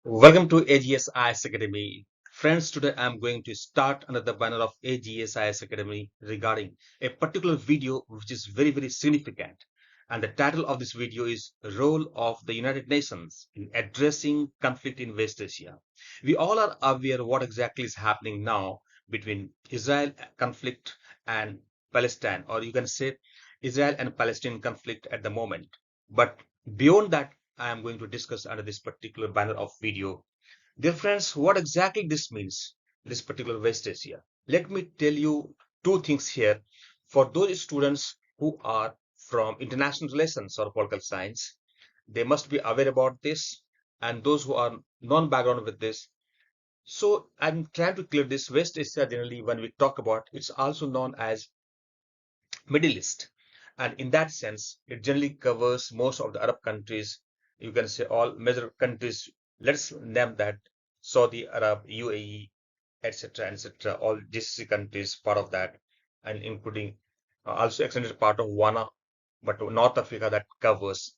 Welcome to AGS IS Academy. Friends, today I'm going to start another banner of AGS IS Academy regarding a particular video which is very significant. And the title of this video is Role of the United Nations in Addressing Conflict in West Asia. We all are aware what exactly is happening now between Israel conflict and Palestine, or you can say Israel and Palestinian conflict at the moment. But beyond that, I am going to discuss under this particular banner of video. Dear friends, what exactly this means, this particular West Asia. Let me tell you two things here. For those students who are from international relations or political science, they must be aware about this. And those who are non-background with this, so I'm trying to clear this. West Asia generally, when we talk about, it's also known as Middle East. And in that sense, it generally covers most of the Arab countries. You can say all major countries. Let's name that Saudi Arab, UAE, etc., etc. All GCC countries part of that, and including also extended part of WANA, but North Africa that covers.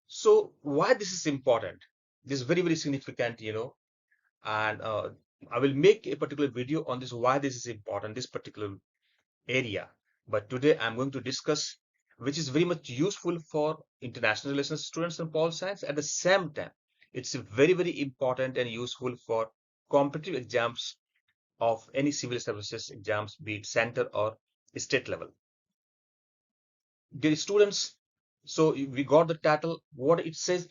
So why this is important? This is very significant, and I will make a particular video on this, why this is important, this particular area. But today I'm going to discuss which is very much useful for international relations students and pol science. At the same time, it's very important and useful for competitive exams of any civil services exams, be it center or state level. Dear students, so we got the title. What it says,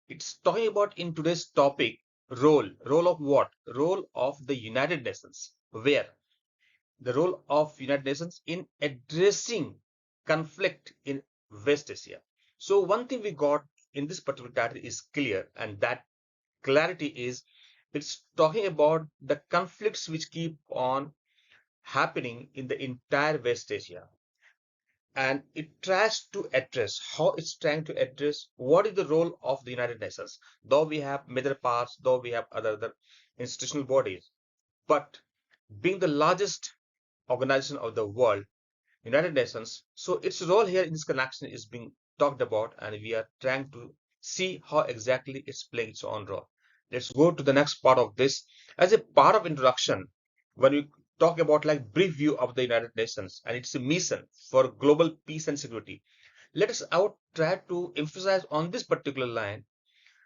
it's talking about in today's topic role of what? Role of the United Nations. Where? The role of United Nations in addressing conflict in West Asia. So one thing we got in this particular title is clear, and that clarity is it's talking about the conflicts which keep on happening in the entire West Asia. And it tries to address how it's trying to address what is the role of the United Nations. Though we have major parts, though we have other institutional bodies, but being the largest organization of the world, United Nations. So its role here in this connection is being talked about, and we are trying to see how exactly it's playing its own role. Let's go to the next part of this. As a part of introduction, when we talk about like brief view of the United Nations and its mission for global peace and security, let us out try to emphasize on this particular line.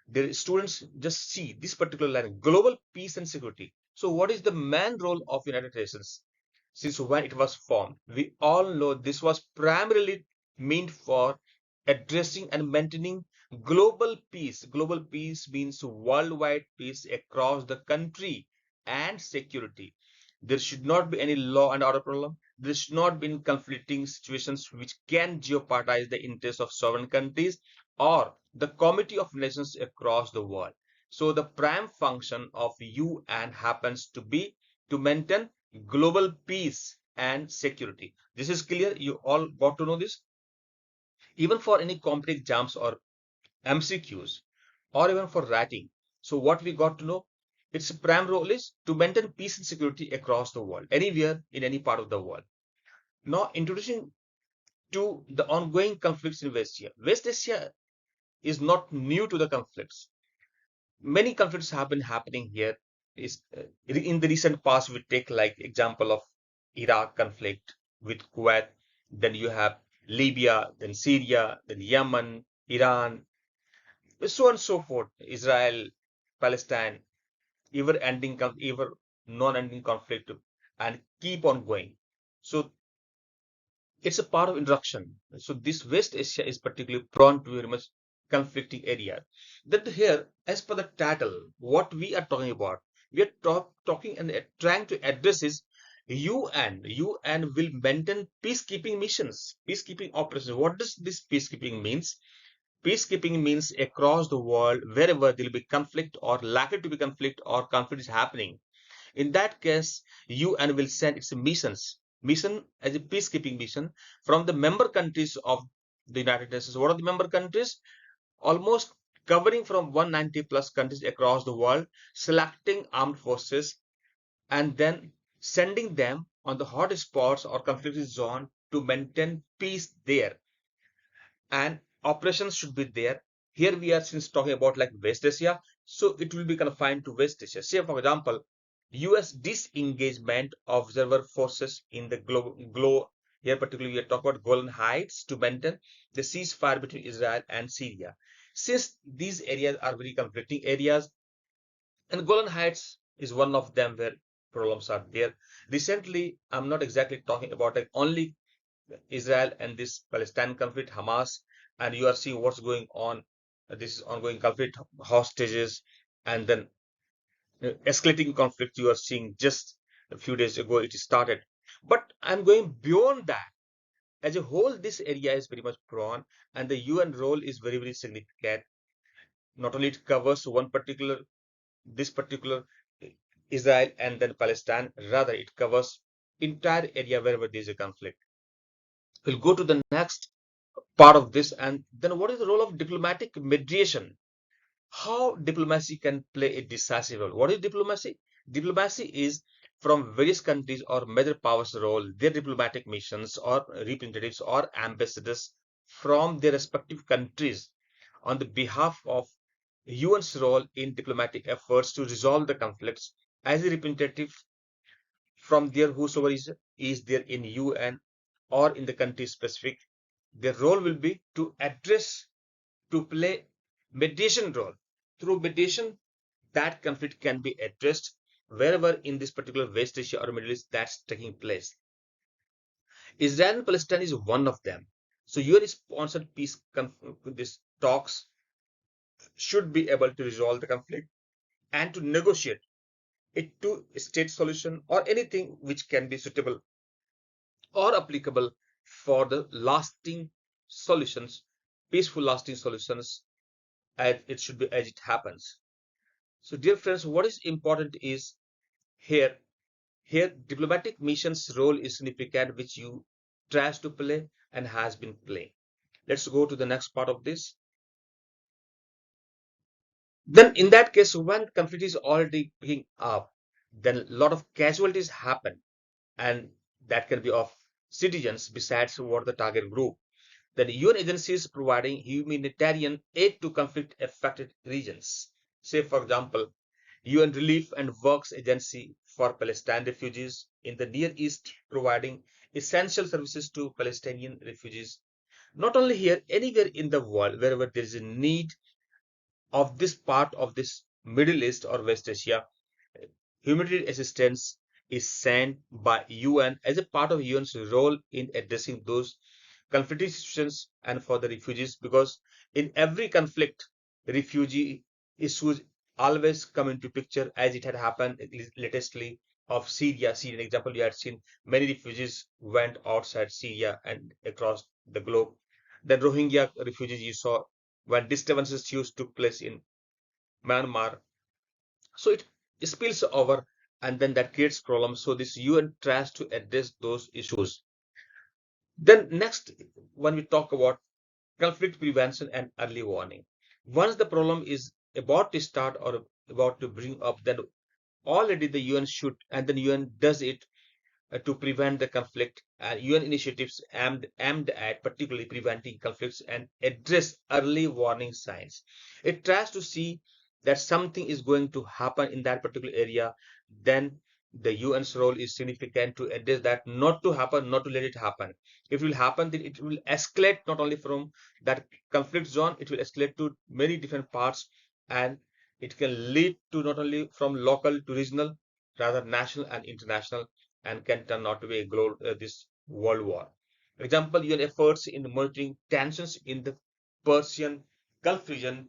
The students just see this particular line, global peace and security. So what is the main role of United Nations? Since when it was formed, we all know this was primarily meant for addressing and maintaining global peace. Global peace means worldwide peace across the country and security. There should not be any law and order problem. There should not be conflicting situations which can jeopardize the interests of sovereign countries or the Committee of Nations across the world. So the prime function of UN happens to be to maintain global peace and security. This is clear. You all got to know this. Even for any complex exams or MCQs, or even for writing. So what we got to know, its prime role is to maintain peace and security across the world, anywhere in any part of the world. Now introducing to the ongoing conflicts in West Asia. West Asia is not new to the conflicts. Many conflicts have been happening here. Is in the recent past, we take like example of Iraq conflict with Kuwait, then you have Libya, then Syria, then Yemen, Iran, so on and so forth, Israel, Palestine, ever non-ending conflict, and keep on going. So it's a part of introduction. So this West Asia is particularly prone to very much conflicting area. That here, as per the title, what we are talking about, we are talking and trying to address is UN will maintain peacekeeping missions, peacekeeping operations. What does this peacekeeping means? Peacekeeping means across the world, wherever there will be conflict or likely to be conflict or conflict is happening. In that case, UN will send its mission as a peacekeeping mission from the member countries of the United Nations. What are the member countries? Almost covering from 190 plus countries across the world, selecting armed forces and then sending them on the hot spots or conflict zone to maintain peace there. And operations should be there. Here we are since talking about like West Asia. So it will be confined to West Asia. Say, for example, US disengagement observer forces in the globe. Here, particularly, we are talking about Golan Heights to maintain the ceasefire between Israel and Syria. Since these areas are very conflicting areas, and Golan Heights is one of them where problems are there. Recently, I'm not exactly talking about like only Israel and this Palestine conflict, Hamas, and you are seeing what's going on. This is ongoing conflict, hostages, and then escalating conflict you are seeing just a few days ago it started. But I'm going beyond that. As a whole, this area is very much prone, and the UN role is very, very significant. Not only it covers one particular, this particular Israel and then Palestine, rather it covers entire area wherever there is a conflict. We'll go to the next part of this, and then what is the role of diplomatic mediation? How diplomacy can play a decisive role? What is diplomacy? Diplomacy is from various countries or major powers role, their diplomatic missions or representatives or ambassadors from their respective countries on the behalf of UN's role in diplomatic efforts to resolve the conflicts as a representative from there whosoever is there in UN or in the country specific. Their role will be to address, to play mediation role. Through mediation, that conflict can be addressed wherever in this particular West Asia or Middle East that's taking place. Israel and Palestine is one of them. So UN sponsored peace this talks should be able to resolve the conflict and to negotiate a two-state solution or anything which can be suitable or applicable for the lasting solutions, peaceful lasting solutions as it should be as it happens. So dear friends, what is important is here here diplomatic missions role is significant which you tries to play and has been playing. Let's go to the next part of this. Then in that case, when conflict is already picking up, then a lot of casualties happen, and that can be of citizens besides what the target group. Then UN agencies providing humanitarian aid to conflict affected regions. Say, for example, UN Relief and Works Agency for Palestine refugees in the Near East providing essential services to Palestinian refugees. Not only here, anywhere in the world, wherever there is a need of this part of this Middle East or West Asia, humanitarian assistance is sent by UN as a part of UN's role in addressing those conflicting situations and for the refugees, because in every conflict, refugee issues always come into picture as it had happened latestly of Syria. Syrian example, you had seen many refugees went outside Syria and across the globe. The Rohingya refugees you saw when disturbances took place in Myanmar. So it spills over and then that creates problems. So this UN tries to address those issues. Then next, when we talk about conflict prevention and early warning, once the problem is about to start or about to bring up, then already the UN should, and then UN does it to prevent the conflict. And UN initiatives aimed at particularly preventing conflicts and address early warning signs. It tries to see that something is going to happen in that particular area, then the UN's role is significant to address that not to happen, not to let it happen. If it will happen, then it will escalate not only from that conflict zone, it will escalate to many different parts, and it can lead to not only from local to regional, rather national and international, and can turn out to be a this world war. For example, UN efforts in monitoring tensions in the Persian Gulf region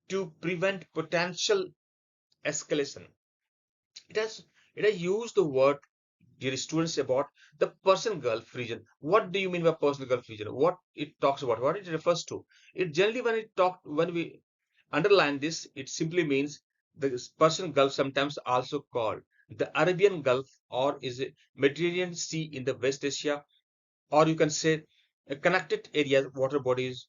to prevent potential escalation. It has it has used the word, dear students, about the Persian Gulf region. What do you mean by Persian Gulf region? What it talks about? What it refers to? It generally when we underline this, it simply means the Persian Gulf, sometimes also called the Arabian Gulf, or is it Mediterranean Sea in the West Asia, or you can say connected areas, water bodies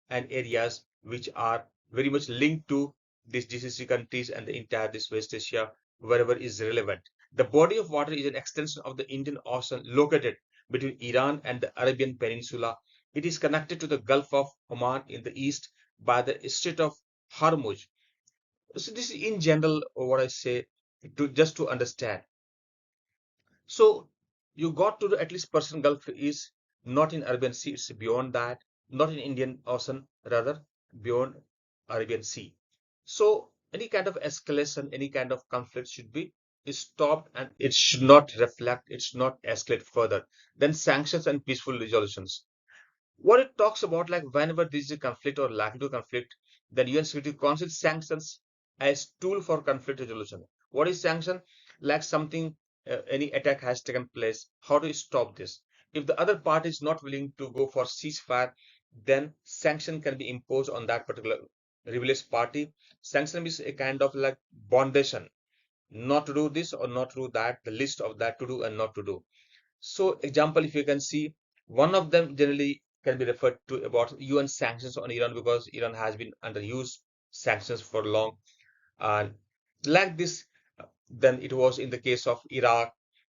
and areas which are very much linked to these GCC countries and the entire this West Asia wherever is relevant. The body of water is an extension of the Indian Ocean located between Iran and the Arabian Peninsula. It is connected to the Gulf of Oman in the east by the Strait of Hormuz. So this is in general what I say to just to understand. So you got to the at least Persian Gulf is not in Arabian Sea, it's beyond that, not in Indian Ocean, rather beyond Arabian Sea. So any kind of escalation, any kind of conflict should be stopped and it should not reflect, it should not escalate further. Then sanctions and peaceful resolutions. What it talks about, like whenever there is a conflict or likely to conflict, then UN Security Council sanctions as tool for conflict resolution. What is sanction? Like something, any attack has taken place. How do you stop this? If the other party is not willing to go for ceasefire, then sanction can be imposed on that particular rebellious party. Sanction is a kind of like bondation, not to do this or not to do that, the list of that to do and not to do. So, example, if you can see, one of them generally can be referred to about UN sanctions on Iran because Iran has been under use sanctions for long. And like this, then it was in the case of Iraq,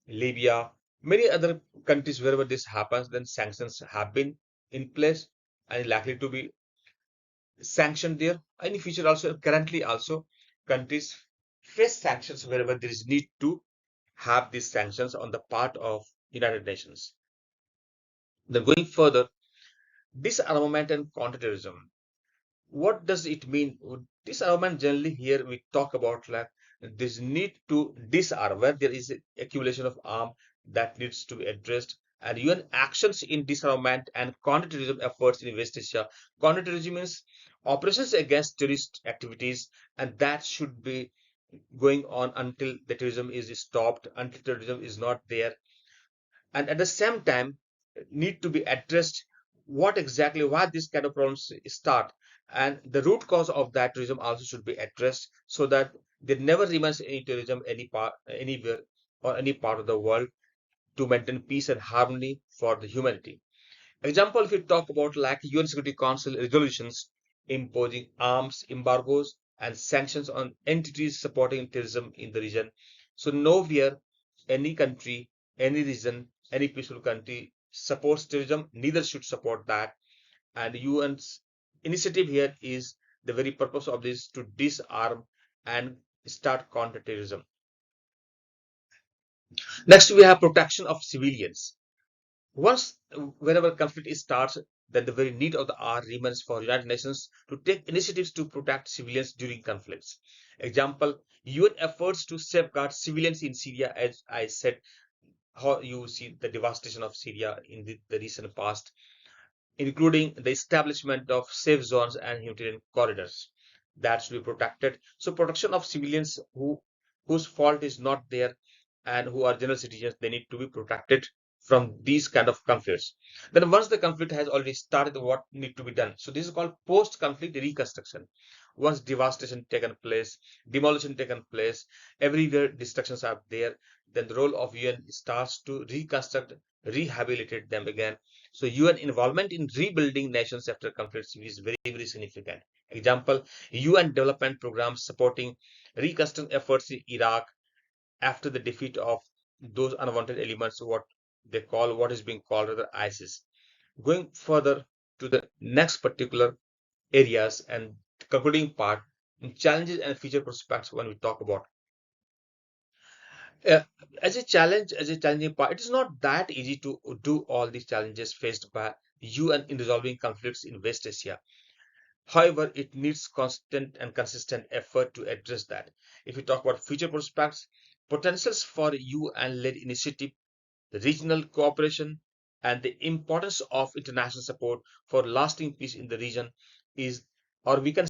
Libya, many other countries wherever this happens, then sanctions have been in place and likely to be sanctioned there. And in future also, currently also, countries face sanctions wherever there is need to have these sanctions on the part of United Nations. Then going further, disarmament and counterterrorism. What does it mean? Disarmament generally here we talk about like this need to disarm where there is accumulation of arm that needs to be addressed. And UN actions in disarmament and counterterrorism efforts in West Asia. Counterterrorism means operations against terrorist activities, and that should be going on until the terrorism is stopped, until terrorism is not there, and at the same time need to be addressed what exactly why this kind of problems start, and the root cause of that tourism also should be addressed so that there never remains any tourism any part anywhere or any part of the world, to maintain peace and harmony for the humanity. Example, if you talk about like UN Security Council resolutions imposing arms embargoes and sanctions on entities supporting terrorism in the region. So nowhere any country, any region, any peaceful country supports terrorism, neither should support that. And UN's initiative here is the very purpose of this to disarm and start counter-terrorism. Next, we have protection of civilians. Once, whenever conflict starts, then the very need of the hour remains for United Nations to take initiatives to protect civilians during conflicts. Example, UN efforts to safeguard civilians in Syria, as I said, how you see the devastation of Syria in the recent past, including the establishment of safe zones and humanitarian corridors that should be protected. So protection of civilians whose fault is not there and who are general citizens, they need to be protected from these kind of conflicts. Then once the conflict has already started, what need to be done? So this is called post-conflict reconstruction. Once devastation taken place, demolition taken place, everywhere destructions are there, then the role of UN starts to reconstruct, rehabilitate them again. So UN involvement in rebuilding nations after conflicts is very, very significant. Example, UN development programs supporting reconstruction efforts in Iraq after the defeat of those unwanted elements, what is being called rather ISIS. Going further to the next particular areas and concluding part, challenges and future prospects when we talk about uh, as a challenging part, it is not that easy to do all these challenges faced by UN in resolving conflicts in West Asia. However, it needs constant and consistent effort to address that. If we talk about future prospects, potentials for UN-led initiative, the regional cooperation, and the importance of international support for lasting peace in the region is, or we can